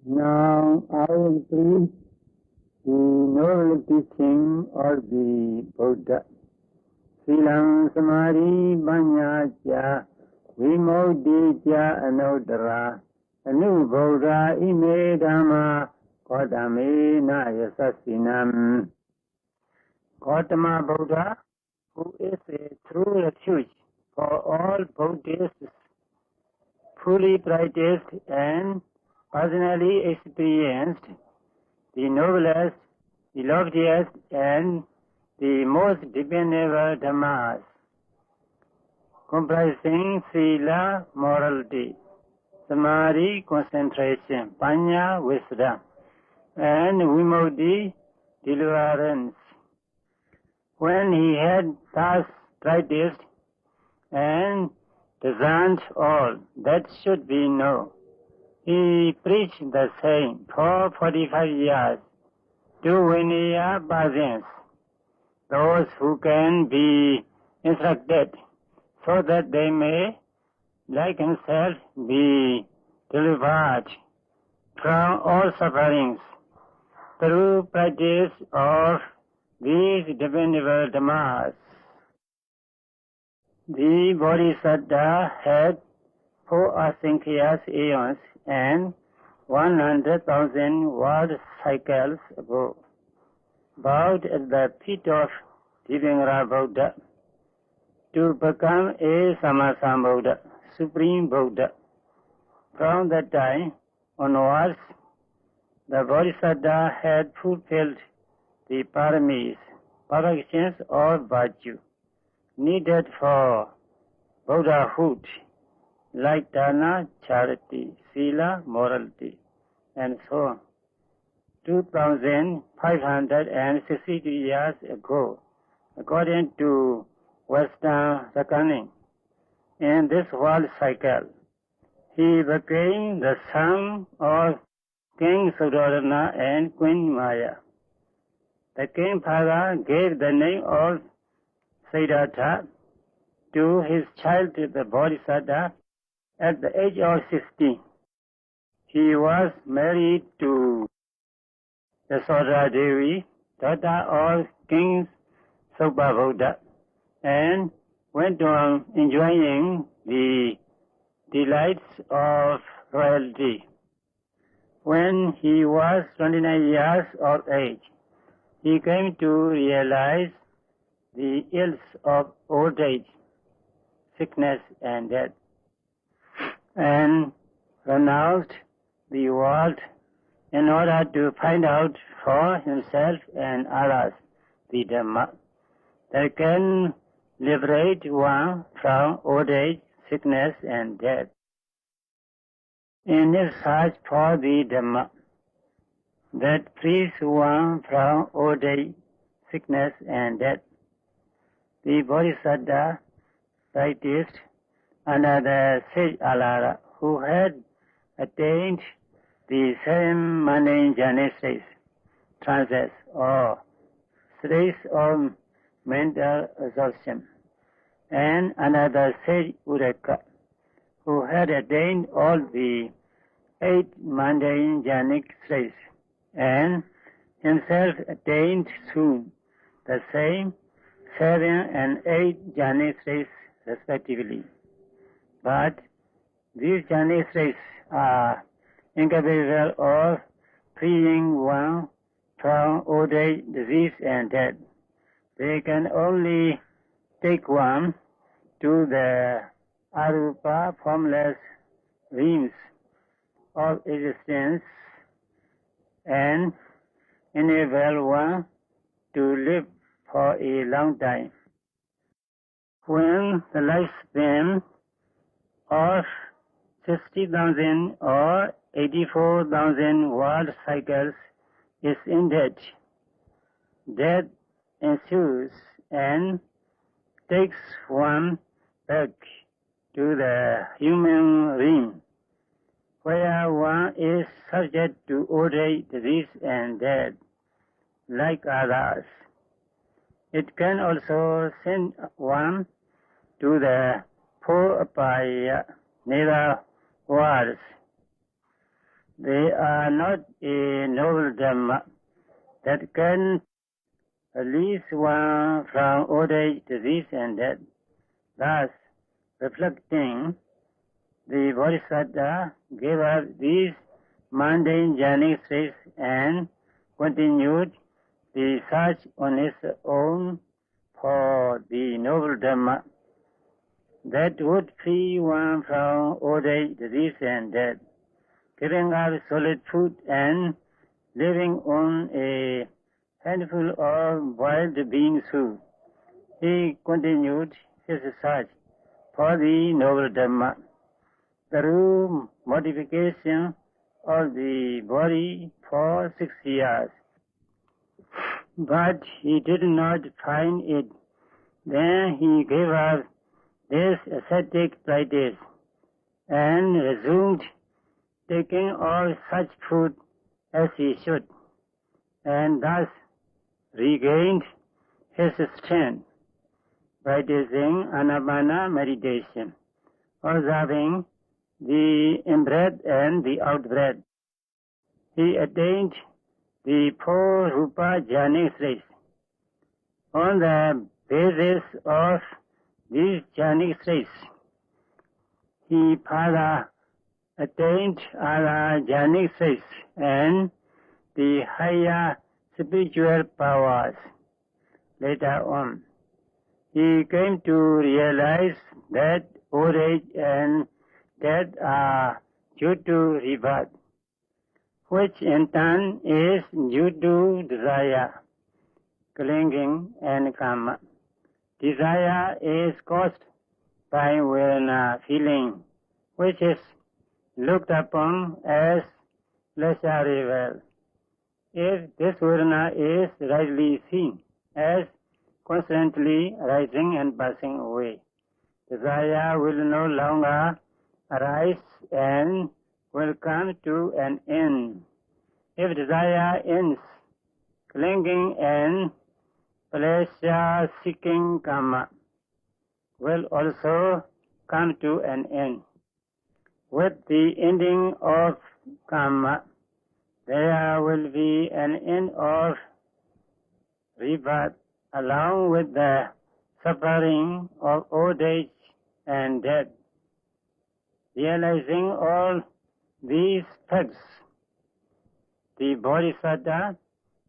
Now I will preach the noble teaching of the Buddha. Silang Samadhi Banyacha Vimodija Anodara Anu Buddha Ime Dhamma Gautame Nayasasinam. Gautama Buddha, who is a true refuge for all Buddhists, fully practiced and personally experienced, the noblest, the loftiest, and the most dependable dhammas, comprising sila, morality, samadhi, concentration, panya, wisdom, and vimukti, deliverance. When he had thus practiced and discerned all that should be known, he preached the same for 45 years to Vinaya persons, those who can be instructed, so that they may, like himself, be delivered from all sufferings through practice of these dependable dhammas. The Bodhisattva had 4 asankhya aeons and 100,000 world cycles ago, bowed at the feet of Venerable Buddha to become a Sammasambuddha, Supreme Buddha. From that time onwards, the Bodhisattva had fulfilled the paramis, perfections of virtue, needed for Buddhahood, like dana, charity, sila, morality, and so on. 2,562 years ago, according to Western reckoning, in this world cycle, he became the son of King Suddhodana and Queen Maya. The king father gave the name of Siddhartha to his child, the Bodhisattva, at the age of 16. He was married to Sayadawgyi, daughter of King Buddha, and went on enjoying the delights of royalty. When he was 29 years of age, he came to realize the ills of old age, sickness and death, and renounced the world in order to find out for himself and others the Dhamma that can liberate one from old age, sickness and death. In his search for the Dhamma that frees one from old age, sickness and death, the Bodhisattva practiced under the sage Alara, who had attained the 7 mundane jhana states, trances, or states of mental absorption, and another sage Ureka, who had attained all the 8 mundane jhanic states, and himself attained soon the same 7 and 8 jhanic states respectively. But these jhanic states are incapable of freeing one from old age, disease and death. They can only take one to the arupa, formless realms of existence and enable one to live for a long time. When the lifespan of 60,000 or 84,000 world cycles is ended, death ensues and takes one back to the human realm, where one is subject to old age, disease and death, like others. It can also send one to the 4 upaya nether worlds, They are not a noble Dhamma that can release one from old age, disease, and death. Thus, reflecting, the Bodhisattva gave up these mundane journey states and continued the search on his own for the noble Dhamma that would free one from old age, disease, and death. Giving up solid food and living on a handful of boiled bean soup, he continued his search for the noble Dhamma through modification of the body for 6 years. But he did not find it. Then he gave up this ascetic practice and resumed taking all such food as he should, and thus regained his strength, practicing anapana meditation, observing the in-breath and the out-breath. He attained the 4 rupa jhana states. On the basis of these jhana states, he further attained other jhana states and the higher spiritual powers. Later on, he came to realize that old age and death are due to rebirth, which in turn is due to desire, clinging, and karma. Desire is caused by Vedana feeling, which is looked upon as pleasurable. If this Vedana is rightly seen as constantly rising and passing away, desire will no longer arise and will come to an end. If desire ends, clinging and pleasure-seeking karma will also come to an end. With the ending of karma, there will be an end of rebirth along with the suffering of old age and death. Realizing all these facts, the Bodhisattva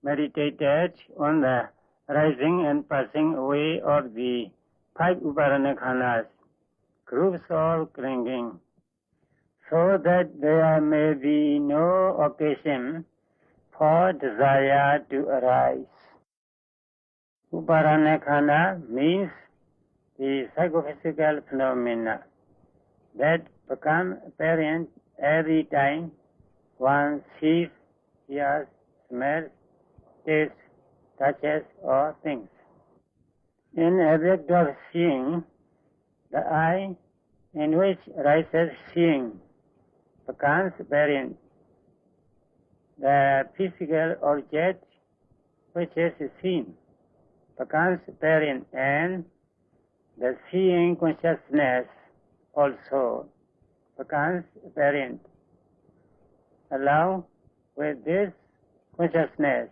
meditated on the rising and passing away of the 5 uparana khandhas, groups of clinging, so that there may be no occasion for desire to arise. Uparana khandha means the psychophysical phenomena that become apparent every time one sees, hears, smells, tastes, touches, or thinks. In object of seeing, the eye in which arises seeing becomes apparent. The physical object which is seen becomes apparent, and the seeing consciousness also becomes apparent. Along with this consciousness,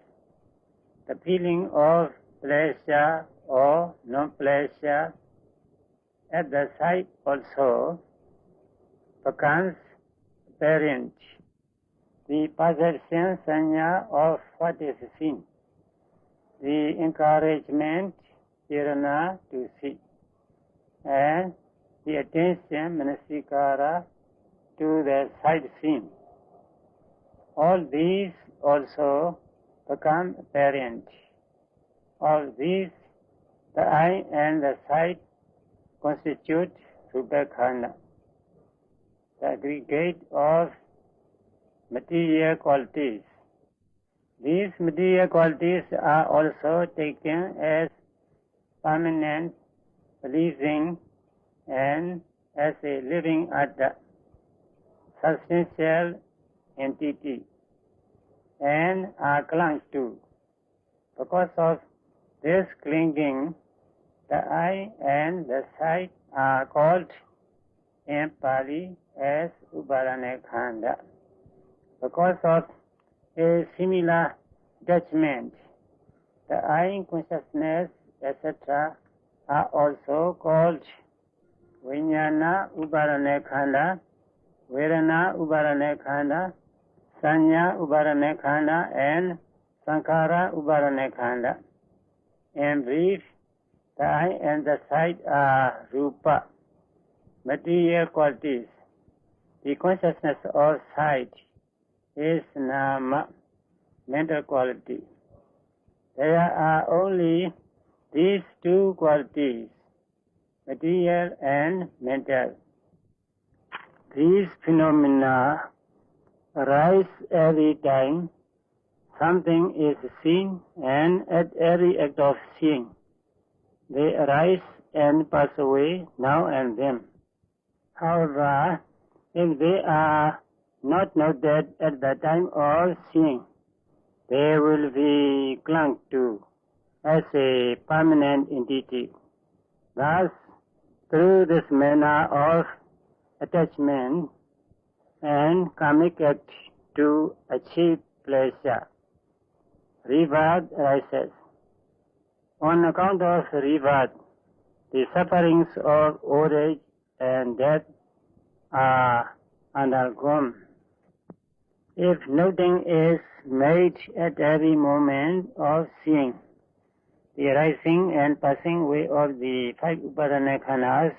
the feeling of pleasure or non-pleasure at the sight also becomes apparent. The perception sanya of what is seen, the encouragement prana to see, and the attention manasikara to the sight seen. All these also become apparent. All these, the eye and the sight, constitute rupa khandha, the aggregate of material qualities. These material qualities are also taken as permanent, pleasing, and as a living atta, substantial entity, and are clung to. Because of this clinging, the eye and the sight are called in Pali as uparana khandha. because of a similar attachment. The I consciousness, etc., are also called Vijnana Uparane Khanda, Vedana Uparane Khanda, Sanya Uparane Khanda, and Sankhara Uparane Khanda. In brief, the eye and the sight are rupa, material qualities. The consciousness of sight is nama, mental quality. There are only these two qualities, material and mental. These phenomena arise every time something is seen and at every act of seeing. They arise and pass away now and then. However, if they are not noted at the time of seeing, they will be clung to as a permanent entity. Thus, through this manner of attachment and karmic act to achieve pleasure, rebirth arises. On account of rebirth, the sufferings of old age and death are undergone. If noting is made at every moment of seeing, the arising and passing away of the five upadana khandas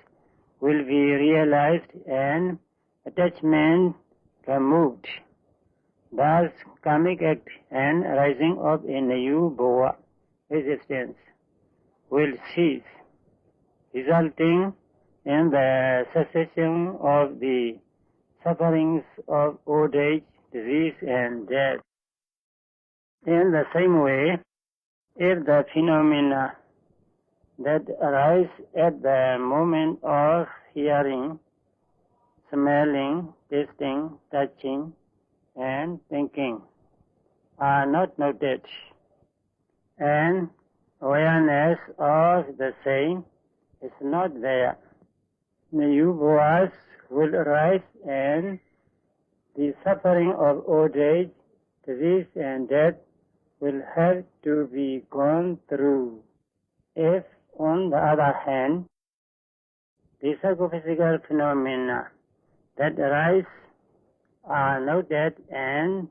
will be realized and attachment removed. Thus, karmic act and arising of a new bhava existence will cease, resulting in the cessation of the sufferings of old age, disease, and death. In the same way, if the phenomena that arise at the moment of hearing, smelling, tasting, touching, and thinking are not noted, and awareness of the same is not there, new bhavas will arise and the suffering of old age, disease, and death will have to be gone through. If, on the other hand, the psychophysical phenomena that arise are noted and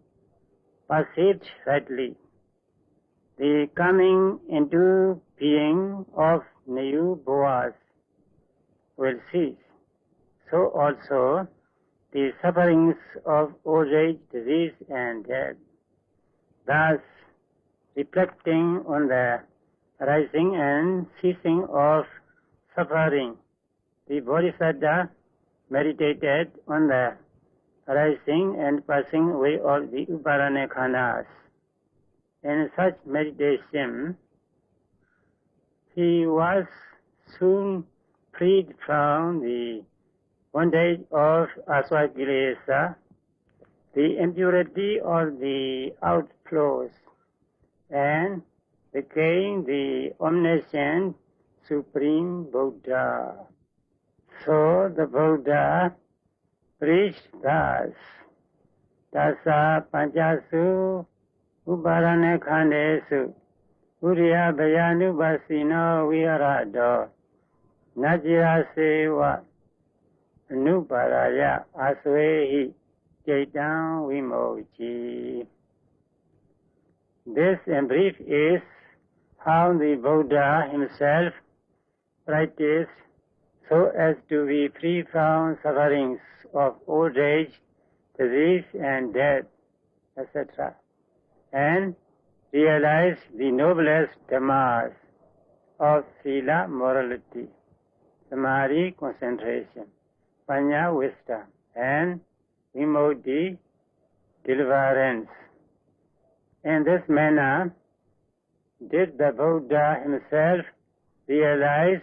perceived rightly, the coming into being of new bhavas will cease. So also the sufferings of old age, disease, and death. Thus, reflecting on the arising and ceasing of suffering, the Bodhisattva meditated on the arising and passing away of the uparane khandas. In such meditation, he was soon freed from the bondage of asvakilesa, the impurity of the outflows, and became the omniscient Supreme Buddha. So the Buddha preached thus, Tassa Panchasu Uparane Khandesu Uriya Bhayanubhasino Viharado Najira Seva Anuparaya Asvehi Chaitan Vimochi. This, in brief, is how the Buddha himself practiced so as to be free from sufferings of old age, disease, and death, etc., and realize the noblest dhammas of sila, morality, samadhi, concentration, panya, wisdom, and vimukti, deliverance. In this manner, did the Buddha himself realize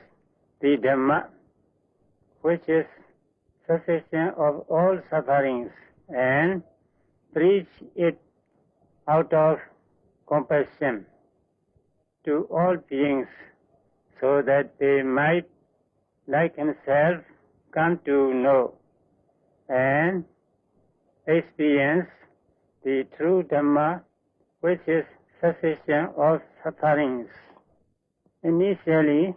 the Dhamma, which is cessation of all sufferings, and preach it out of compassion to all beings, so that they might, like himself, come to know and experience the true Dhamma, which is cessation of sufferings. Initially,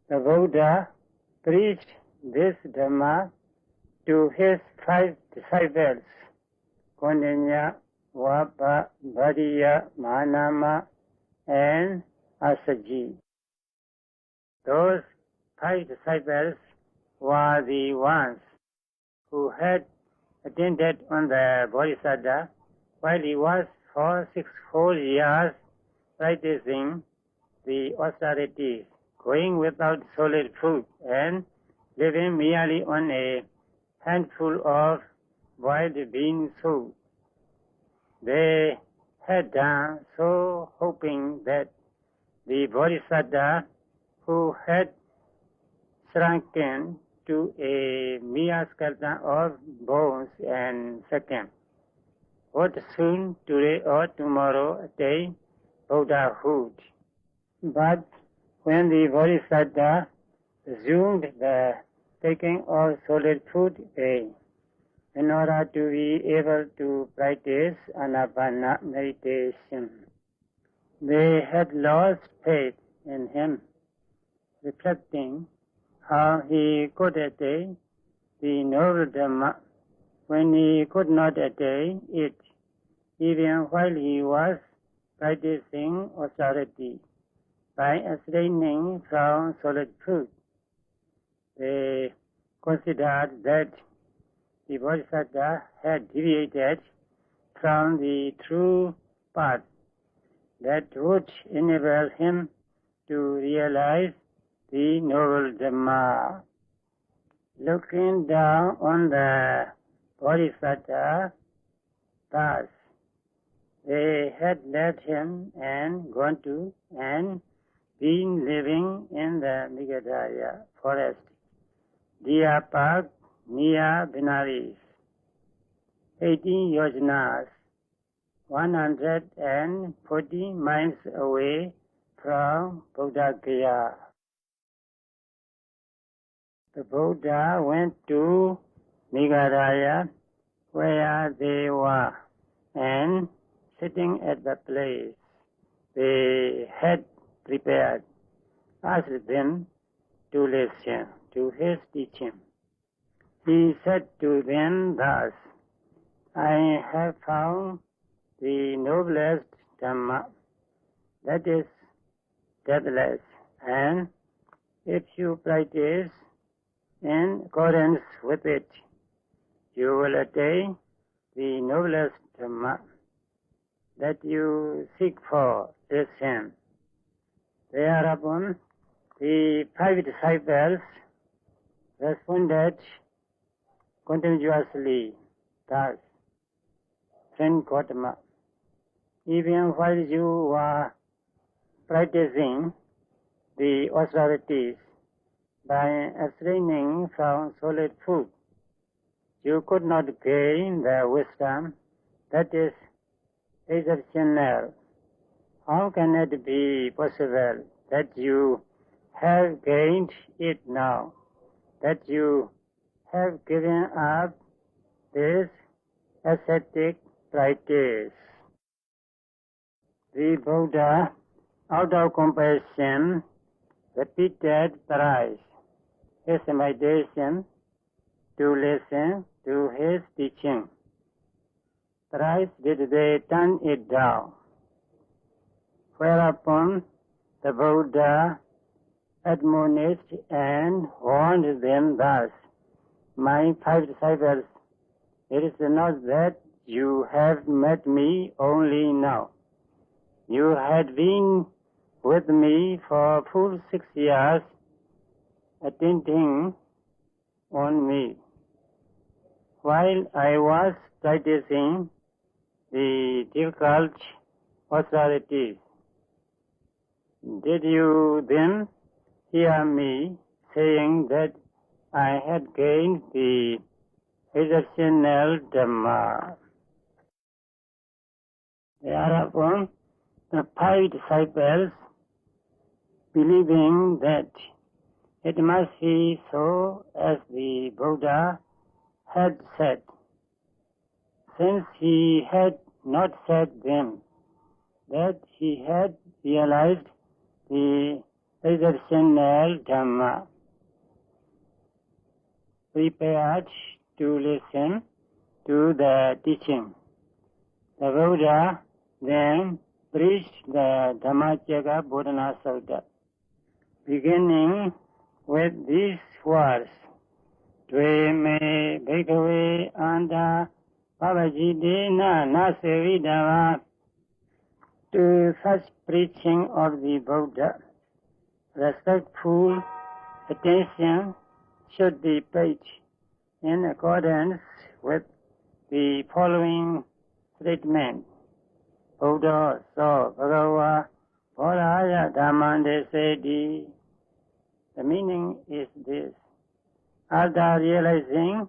the Buddha preached this Dhamma to his 5 disciples, Kondinya, Vapa, Bhadiya, Mahanama, and Assaji. Those 5 disciples were the ones who had attended on the Bodhisattva while he was for 6 whole years practicing the austerities, going without solid food and living merely on a handful of boiled bean soup. They had done so hoping that the Bodhisattva, who had shrunken to a mere skeleton of bones and seconds, would soon, today or tomorrow, attain Buddhahood. But when the Bodhisattva resumed the taking of solid food again, in order to be able to practice Anapana meditation, they had lost faith in him, reflecting how he could attain the noble Dhamma when he could not attain it, even while he was practicing austerity by abstaining from solid food. They considered that the Bodhisattva had deviated from the true path that would enable him to realize the noble Dhamma. Looking down on the Bodhisattva, thus, they had left him and gone to and been living in the Meghalaya forest, Deer Park, near Benares, 18 yojanas, 140 miles away from Bodh Gaya. The Buddha went to Meghalaya where they were, and sitting at the place they had prepared, asked them to listen to his teaching. He said to them thus, I have found the noblest Dhamma, that is deathless, and if you practice in accordance with it, you will attain the noblest Dhamma that you seek for. Listen. Thereupon, the 5 disciples responded continuously thus, Friend Gautama, even while you were practicing the austerities by abstaining from solid food, you could not gain the wisdom that is exceptional. How can it be possible that you have gained it now, that you have given up this ascetic practice? The Buddha, out of compassion, repeated thrice his invitation to listen to his teaching. Thrice did they turn it down, whereupon the Buddha admonished and warned them thus, My 5 disciples, it is not that you have met me only now. You had been with me for full 6 years, attending on me, while I was practicing the difficult austerities. Did you then hear me saying that I had gained the exceptional Dhamma? Thereupon, the 5 disciples, believing that it must be so as the Buddha had said, since he had not said then that he had realized the exceptional Dhamma, prepared to listen to the teaching. The Buddha then preached the Dhammacakka Bodhana Sutta, beginning with these words: Dve me bhikkhave anta pavajitena nasevidava. To such preaching of the Buddha, respectful attention should be paid in accordance with the following statement. Buddha so bhagava bodhaya dhammande seti. The meaning is this: after realizing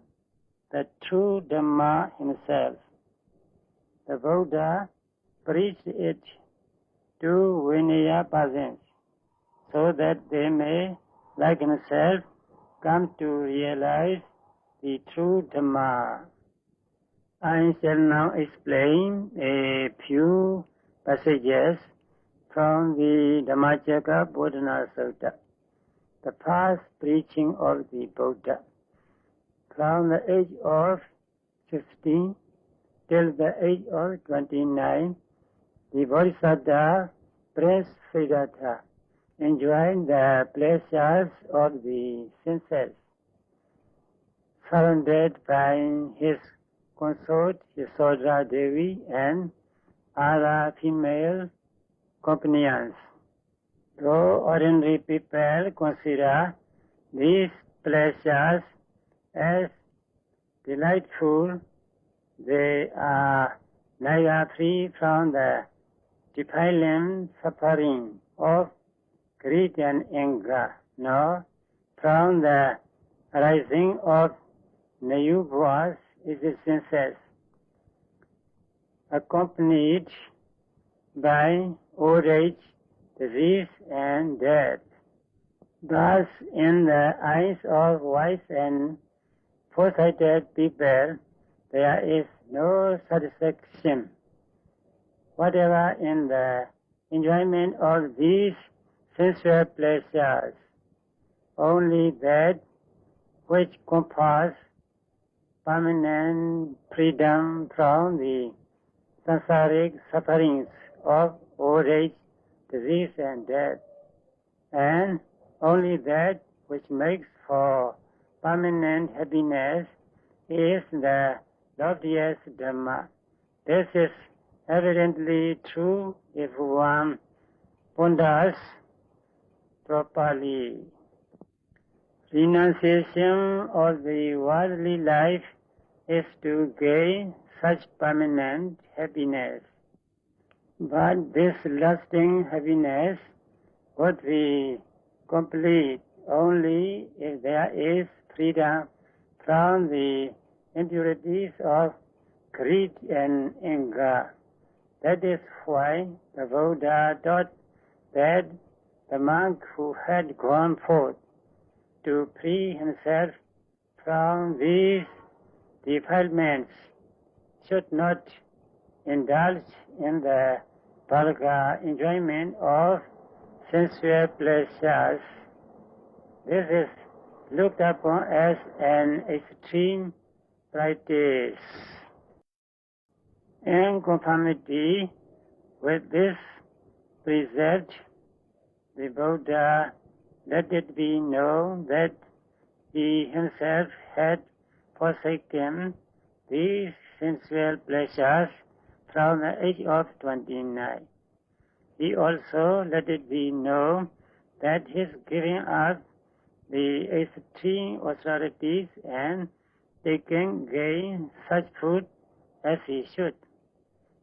the true Dhamma himself, the Buddha preached it to Vinaya persons, so that they may, like himself, come to realize the true Dhamma. I shall now explain a few passages from the Dhammacakka Bodhana Sutta, the first preaching of the Buddha. From the age of 15 till the age of 29, the Bodhisattva Prince Siddhartha enjoyed the pleasures of the senses, surrounded by his consort Yasodhara Devi and other female companions. Though ordinary people consider these pleasures as delightful, they are neither free from the defiling suffering of greed and anger, nor from the arising of nayubhas existences, accompanied by old age, disease, and death. Thus, in the eyes of wise and foresighted people, there is no satisfaction whatever in the enjoyment of these sensual pleasures. Only that which confers permanent freedom from the samsaric sufferings of old age, disease, and death, and only that which makes for permanent happiness is the loftiest Dhamma. This is evidently true if one ponders properly. Renunciation of the worldly life is to gain such permanent happiness. But this lasting happiness would be complete only if there is freedom from the impurities of greed and anger. That is why the Buddha taught that the monk who had gone forth to free himself from these defilements should not indulge in the vulgar enjoyment of sensual pleasures. This is looked upon as an extreme practice. In conformity with this precept, the Buddha let it be known that he himself had forsaken these sensual pleasures from the age of 29. He also let it be known that his giving up the extreme austerities and taking gain such food as he should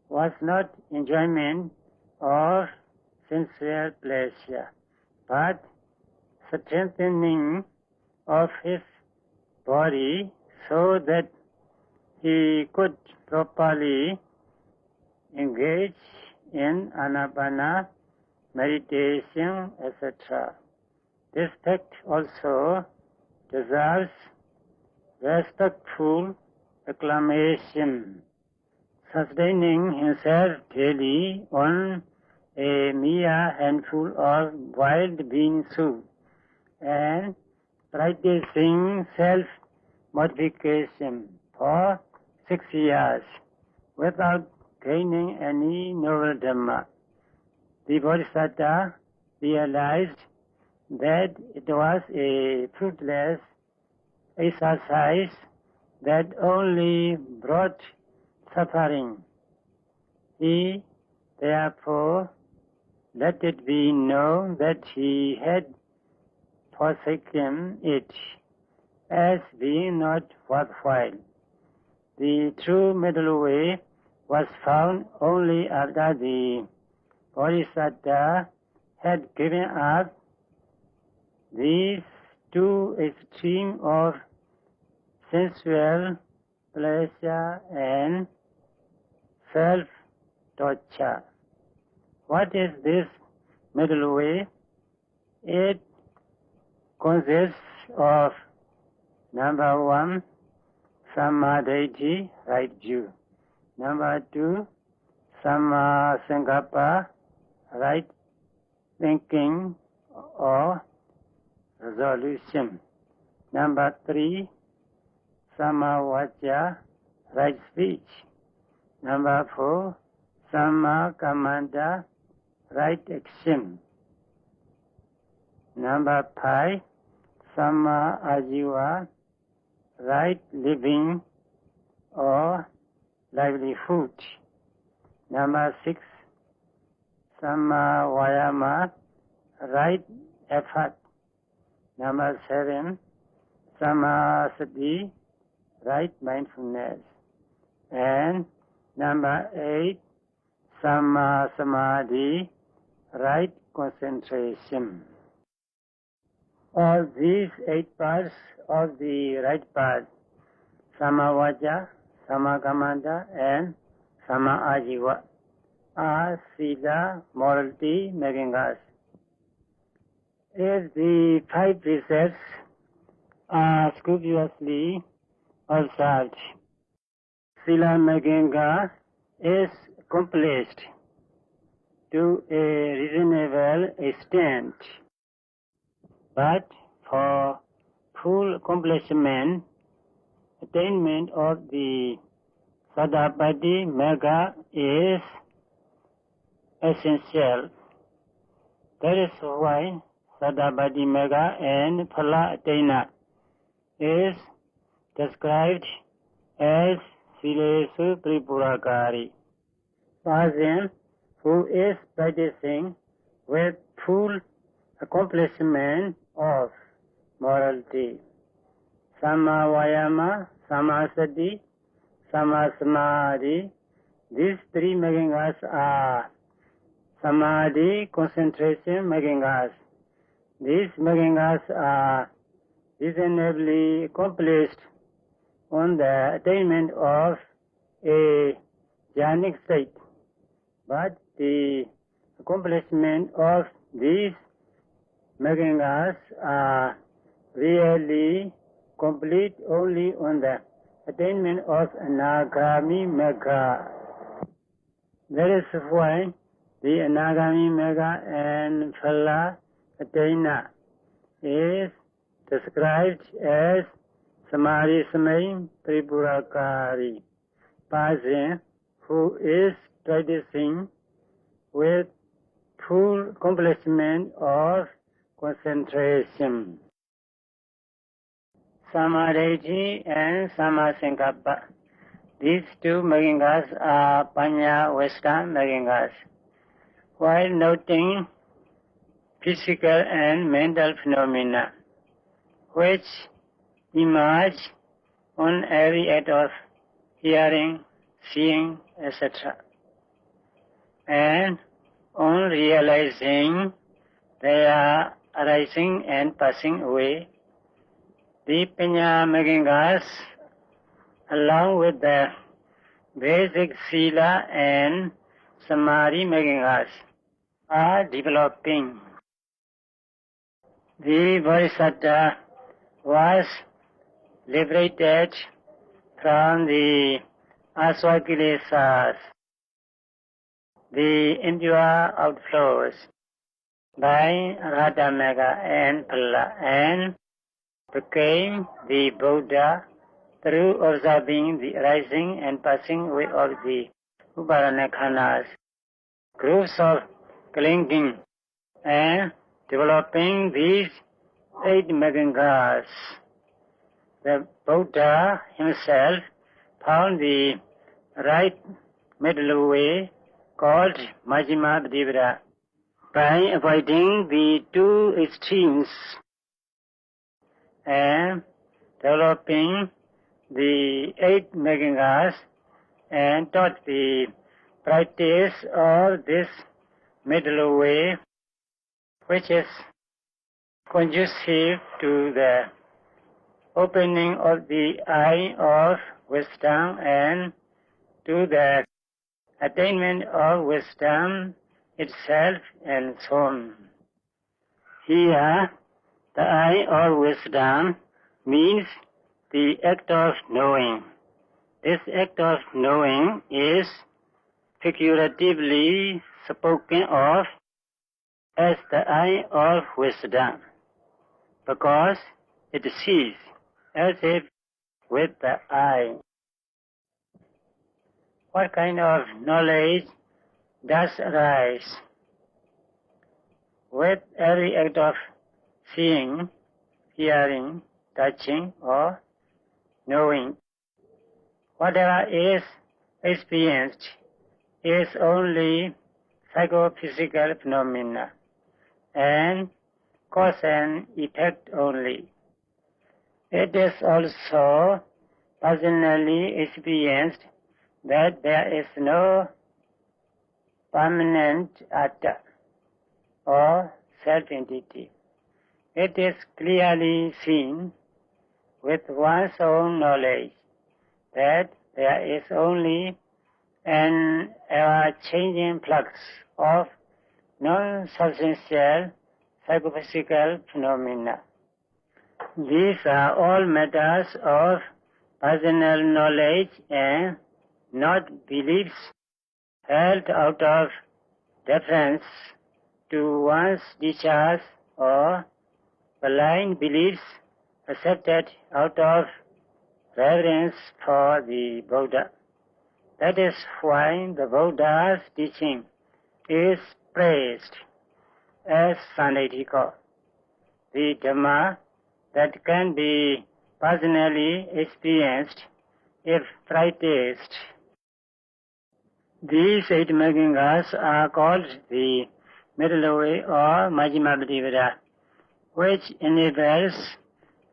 was not enjoyment of sensual pleasure, but strengthening of his body so that he could properly engage in anapana, meditation, etc. This fact also deserves respectful acclamation. sustaining himself daily on a mere handful of wild bean soup and practicing self-modification for 6 years without gaining any novel Dhamma. The Bodhisattva realized that it was a fruitless exercise that only brought suffering. He therefore let it be known that he had forsaken it as being not worthwhile. The true middle way was found only after the Bodhisattva had given up these two extremes of sensual pleasure and self-torture. What is this middle way? It consists of number 1, Samadhi, right view. Number 2, Samma Sankappa, right thinking or resolution. Number 3, Samma Vacha, right speech. Number 4, Samma Kammanta, right action. Number 5, Samma Ajiva, right living or livelihood. Number 6, Samma Vayama, right effort. Number 7, Samma Sati, right mindfulness. And number 8, Samma Samadhi, right concentration. All these 8 parts of the right path, Samma Vacha, Samma Kammanta and Samma Ajiva, are Sila, morality, making us. If the 5 precepts are scrupulously observed, Sila Maganga is accomplished to a reasonable extent. But for full accomplishment, attainment of the Sayadawgyi Magga is essential. That is why Sayadawgyi Magga and Phala Attaina is described as Silesu Tripurakari. Person who is practicing with full accomplishment of morality, Samma Vayama, Samma Sati, Samma Samadhi, these 3 making us are Samadhi, concentration making us. These making us are reasonably accomplished on the attainment of a jhanic state. But the accomplishment of these making us are really complete only on the attainment of Anagami Magga. That is why the Anagami Magga and Phala Attaina is described as Samadhi Samay Tripurakari, person who is practicing with full accomplishment of concentration. Samadhi and Samma Sankappa. These 2 making us are Panya wisdom making us. While noting physical and mental phenomena which emerge on every act of hearing, seeing, etc. and on realizing they are arising and passing away, the Panya making us, along with the basic Sila and Samadhi making us, are developing. The Bodhisattva was liberated from the aswakilesas, the impure outflows by Radhamega and Pala, and became the Buddha through observing the rising and passing away of the Uparana khanas, groups of clinging and developing these 8 megangas. The Buddha himself found the right middle way called Majjhima Patipata by avoiding the 2 extremes and developing the 8 megangas, and taught the practice of this middle way, which is conducive to the opening of the eye of wisdom and to the attainment of wisdom itself, and so on. Here, the eye of wisdom means the act of knowing. This act of knowing is figuratively spoken of as the eye of wisdom, because it sees as if with the eye. What kind of knowledge does arise with every act of seeing, hearing, touching, or knowing? Whatever is experienced is only psychophysical phenomena and cause and effect only. It is also personally experienced that there is no permanent atta or self-entity. It is clearly seen with one's own knowledge that there is only an ever-changing flux of non-substantial psychophysical phenomena. These are all matters of personal knowledge and not beliefs held out of deference to one's teachers or blind beliefs accepted out of reverence for the Buddha. That is why the Buddha's teaching is praised as Sanadika, the Dhamma that can be personally experienced if practiced. These 8 megangas are called the middle way or Majjhima Patipata, which enables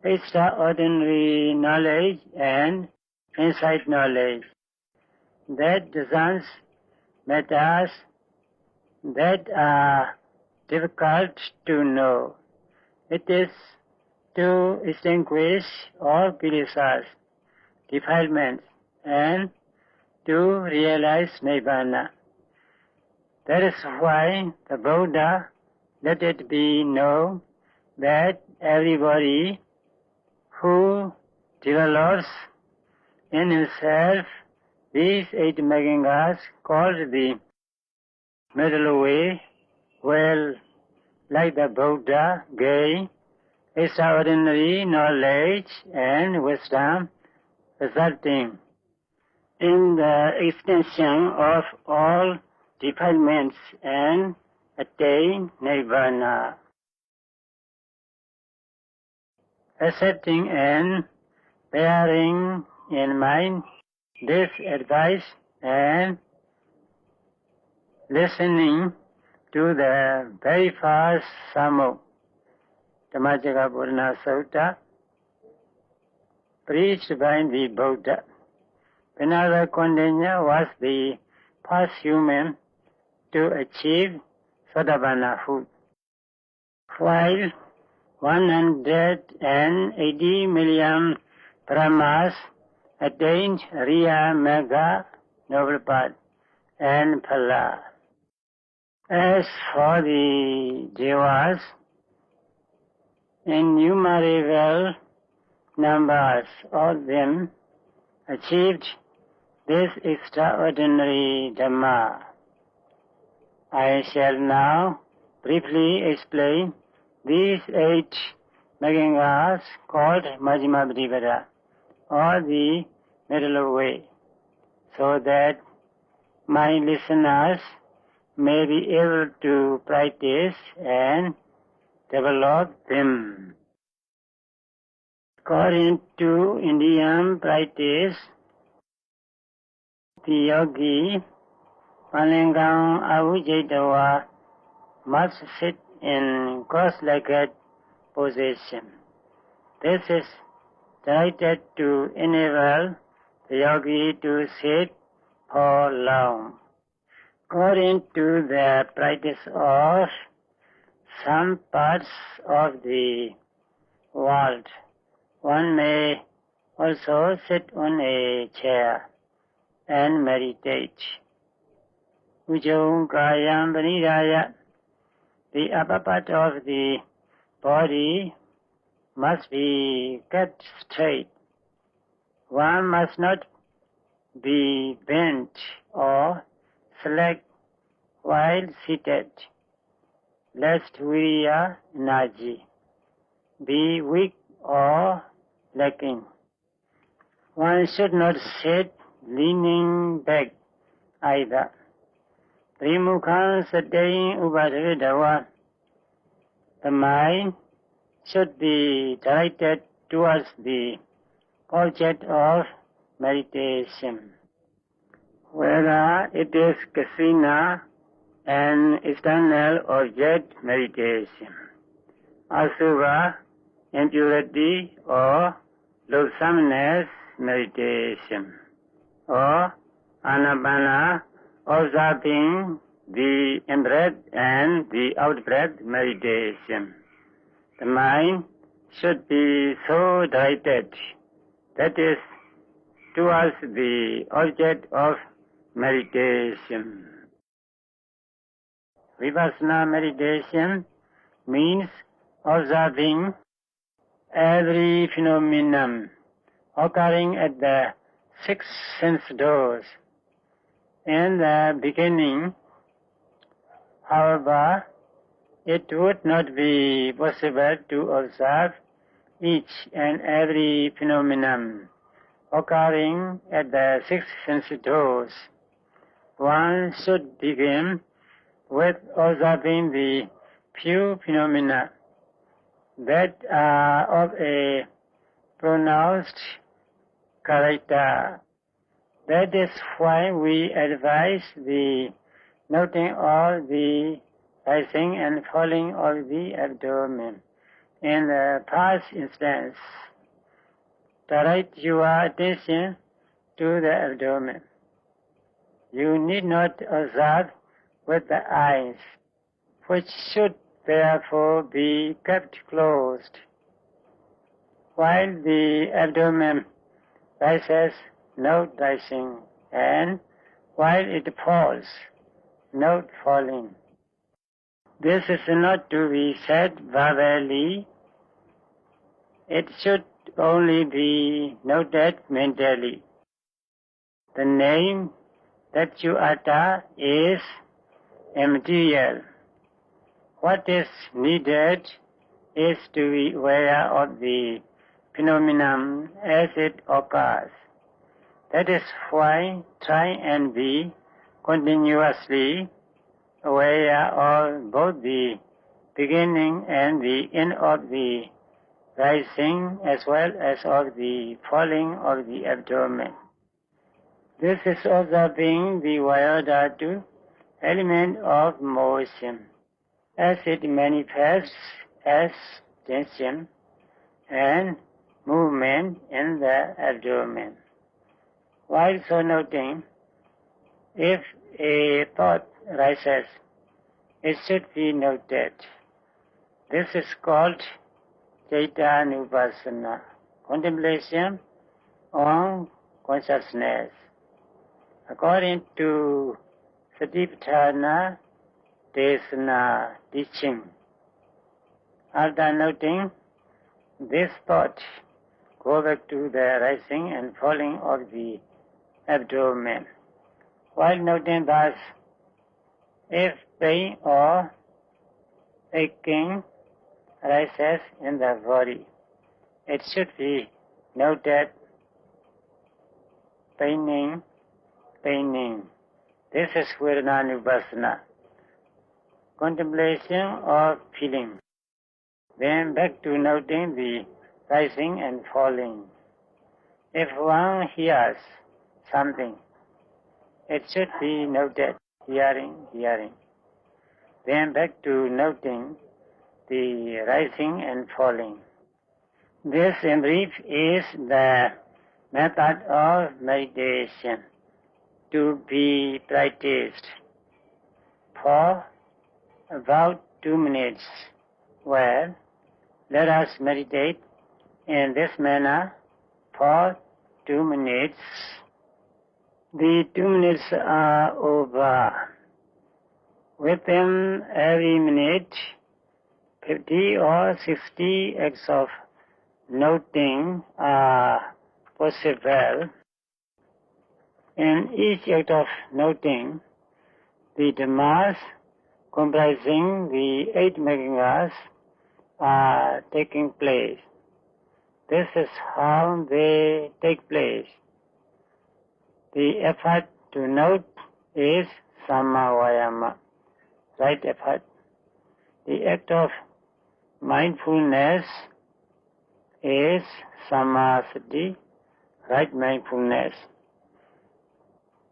extraordinary knowledge and insight knowledge that discerns matters that are difficult to know. It is to extinguish all kilesas, defilements, and to realize Nibbana. That is why the Buddha let it be known that everybody who develops in himself these 8 megangas called the middle way will, like the Buddha, gain extraordinary knowledge and wisdom, resulting in the extinction of all defilements and attain Nibbana. Accepting and bearing in mind this advice and listening to the very first Sammo, Dhammacakka Purana Sutta, preached by the Buddha. Venerable Kondinya was the first human to achieve Sotapannahood, while 180 million Brahmas attained Riya, Magga, Noble Path, and Phala. As for the Devas, innumerable numbers of them achieved this extraordinary Dhamma. I shall now briefly explain these 8 Maggangas called Majjhima Pratipada, or the middle way, so that my listeners may be able to practice and develop them. According to Indian practice, the yogi Palingam Avujjhitawa must sit in cross-legged position. This is directed to enable the yogi to sit for long. According to the practice of some parts of the world, one may also sit on a chair and meditate. Ujjhang Kayam Vanidaya, the upper part of the body must be kept straight. One must not be bent or slack while seated, lest virya energy be weak or lacking. One should not sit leaning back either. Trimukhaṃ sattvaṃ upasavitava. The mind should be directed towards the object of meditation. Whether it is kasina, an external object meditation, asubha, impurity, or loathsomeness meditation, or anapana, observing the in-breath and the out-breath meditation. The mind should be so directed, that is, towards the object of meditation. Vipassana meditation means observing every phenomenon occurring at the 6 sense doors. In the beginning, however, it would not be possible to observe each and every phenomenon occurring at the 6 sense doors. One should begin with observing the few phenomena that are of a pronounced character. That is why we advise the noting of the rising and falling of the abdomen. In the first instance, direct your attention to the abdomen. You need not observe with the eyes, which should therefore be kept closed. While the abdomen rises, note rising, and while it falls, note falling. This is not to be said verbally. It should only be noted mentally. The name that you utter is immaterial. What is needed is to be aware of the phenomenon as it occurs. That is why try and be continuously aware of both the beginning and the end of the rising as well as of the falling of the abdomen. This is observing the Vayodhatu element of motion as it manifests as tension and movement in the abdomen. While so noting, if a thought rises, it should be noted. This is called Caitanupassana, contemplation on consciousness. According to Satipatthana Desana teaching, after noting this thought, go back to the rising and falling of the abdomen. While noting thus, if pain or aching arises in the body, it should be noted paining. This is Vipassana, contemplation or feeling. Then back to noting the rising and falling. If one hears something, it should be noted, hearing. Then back to noting the rising and falling. This, in brief, is the method of meditation to be practiced for about 2 minutes. Well, let us meditate in this manner for 2 minutes. The 2 minutes are over. Within every minute, 50 or 60 acts of noting are possible. In each act of noting, the Dhammas comprising the 8 Megangas are taking place. This is how they take place. The effort to note is Sammavayama, right effort. The act of mindfulness is Sammasati, right mindfulness.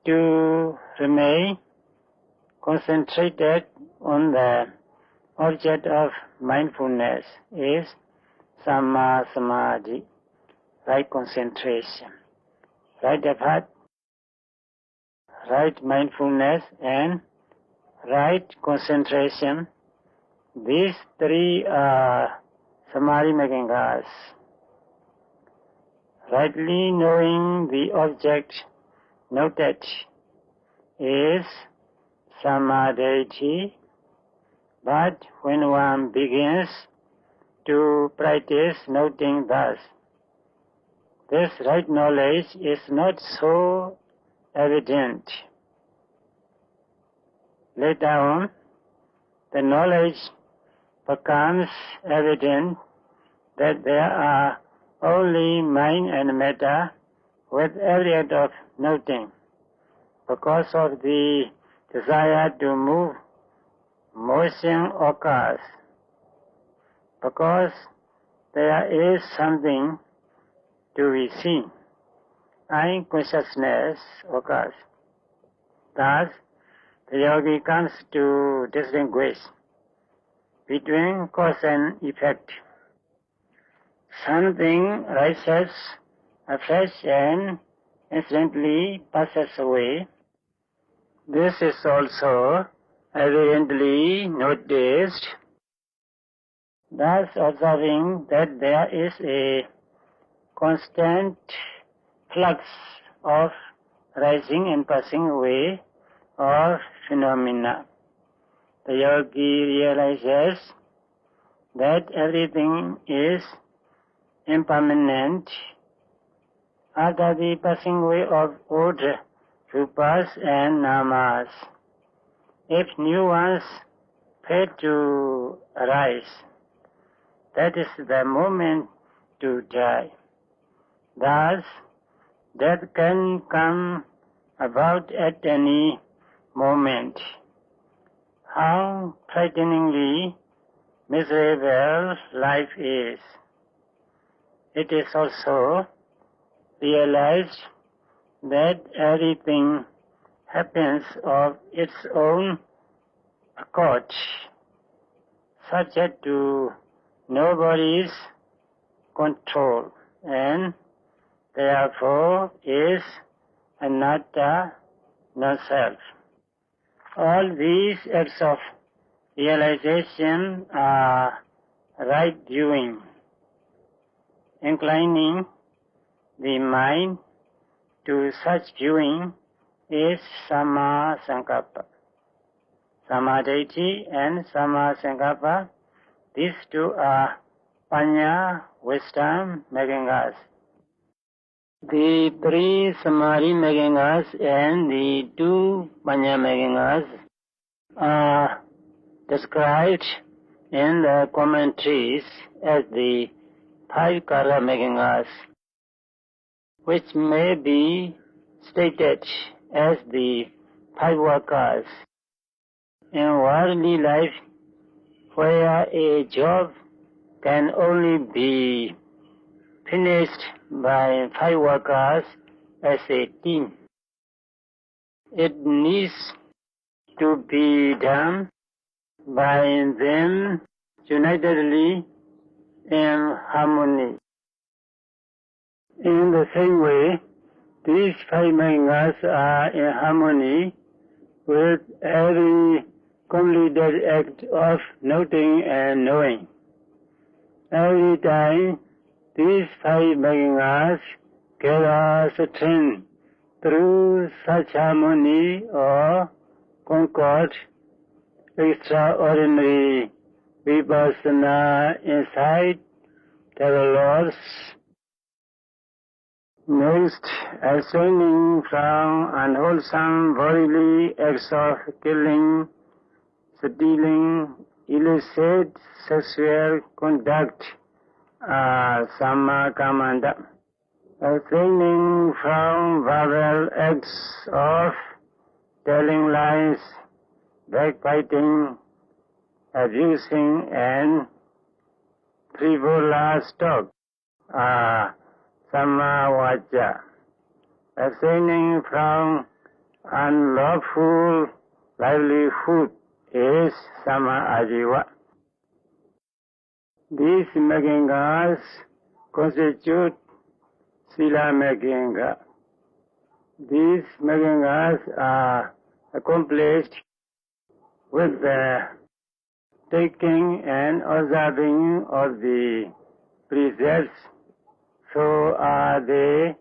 To remain concentrated on the object of mindfulness is Samma Samadhi, right concentration, right effort, right mindfulness and right concentration. These 3 are Samadhi Megangas. Rightly knowing the object noted is Samadhi, but when one begins to practice noting thus, this right knowledge is not so evident. Later on, the knowledge becomes evident that there are only mind and matter with every act of noting. Because of the desire to move, motion occurs. Because there is something to be seen, eye consciousness occurs. Thus, the yogi comes to distinguish between cause and effect. Something rises afresh and instantly passes away. This is also evidently noticed. Thus, observing that there is a constant flux of rising and passing away of phenomena, the yogi realizes that everything is impermanent. After the passing away of old rupas and namas, if new ones fail to arise, that is the moment to die. Thus, death can come about at any moment. How frighteningly miserable life is. It is also realized that everything happens of its own accord, subject to nobody's control, and therefore is anatta, non-self. All these acts of realization are right viewing. Inclining the mind to such viewing is Samma Sankappa. Samadhi and Samma Sankappa, these 2 are Panya, wisdom, Megangas. The 3 Samadhi Megangas and the 2 Panya Megangas are described in the commentaries as the 5 Kara Megangas, which may be stated as the 5 workers in worldly life, where a job can only be finished by 5 workers as a team. It needs to be done by them unitedly in harmony. In the same way, these 5 Megangas are in harmony with every completed act of noting and knowing. Every time these 5 Megangas gather strength through such harmony or concord, extraordinary Vipassana insight develops. Next, abstaining from unwholesome bodily acts of killing, stealing, illicit sexual conduct, Samma Kamanda. Abstaining from verbal acts of telling lies, backbiting, abusing, and frivolous talk, Samma Vaca. Abstaining from unlawful livelihood is Samma Ajiva. These Megangas constitute Sila Meganga. These Megangas are accomplished with the taking and observing of the precepts. So are they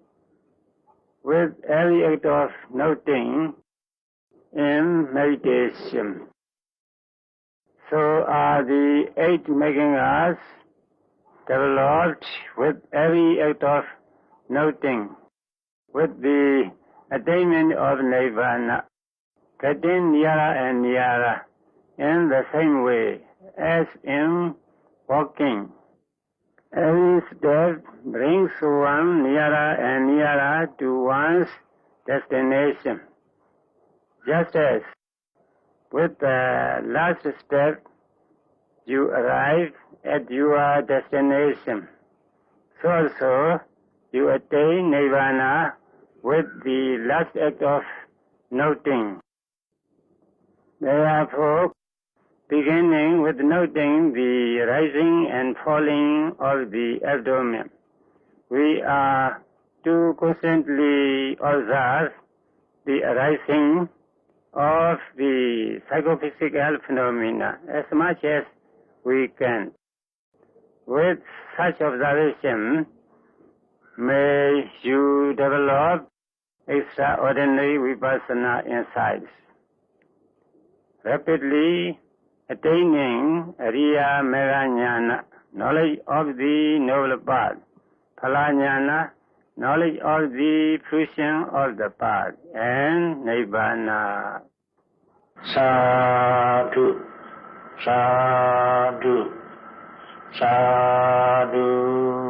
with every act of noting in meditation. So are the 8 Megangas developed with every act of noting, with the attainment of Nirvana, getting nearer and nearer in the same way as in walking. Every step brings one nearer and nearer to one's destination. Just as with the last step you arrive at your destination, so also you attain Nirvana with the last act of noting. Therefore, beginning with noting the rising and falling of the abdomen, we are to constantly observe the arising of the psychophysical phenomena as much as we can. With such observation, may you develop extraordinary Vipassana insights, rapidly attaining Ariya Megajnana, knowledge of the noble path, Phalajnana, knowledge of the fruition of the path, and Nibbana. Sadhu, sadhu, sadhu.